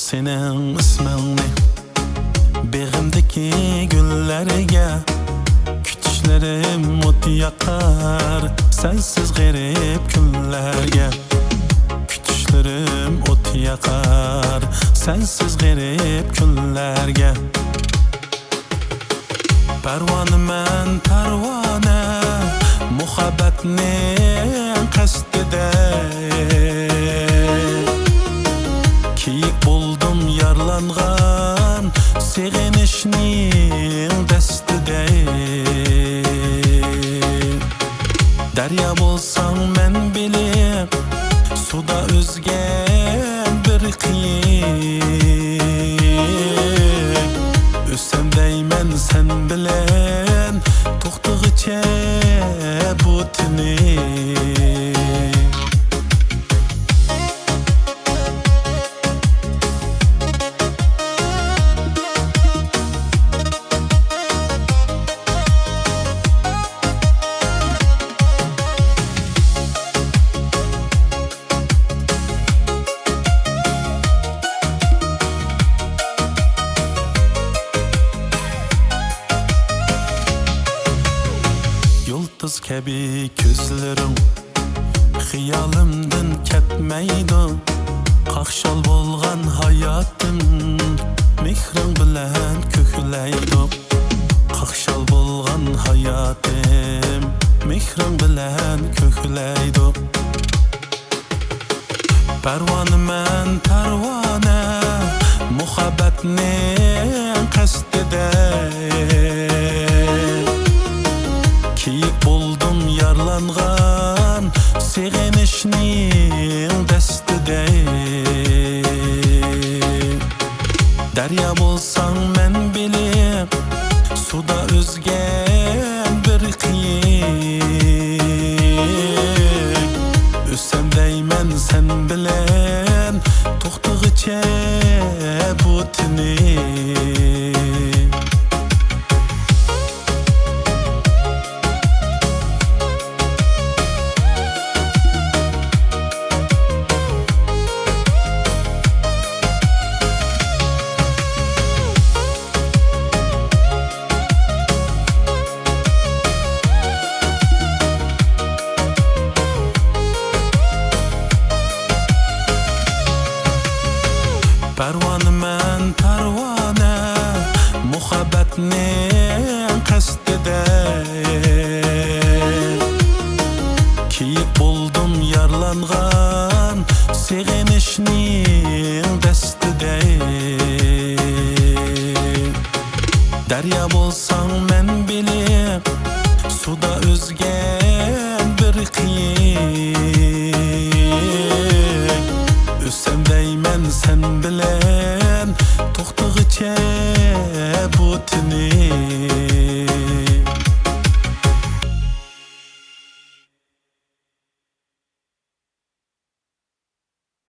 senin ismini Begimdeki güllerge Kütüşlerim mut yakar Sensiz garip günlerge Kütüşlerim ot yakar Sensiz garip günlerge Pervane men pervane Muhabbetnin kastide Kiyik buldum yarlangan Seginişnin destide Derya bolsang men bilip Suda üzgen bir kiyik Ösem deymen sen bilen Toxtığıça bu tini Yıldız kabi gözlerim Hiyalimden ketmeydi Qaqshal bolgan hayotim Mehring bilan ko'klaydi Qaqshal bolgan hayotim Mehring bilan ko'klaydi Pervane men pervane Muhabbetning qasdida Kiyik buldum yarlangan Seginişnin destide Derya bolsang men bilip Suda üzgen bir kiyik Ösem deymen sen bilen Toxtığıça bu tini Pervane men pervane Muhabbetning qasdida Kiyik buldum yarlangan Seginişning destide Derya bolsang men bilip Suda üzgen bir kiyik Ösem deymen sen bilen Toxtığıça bu tini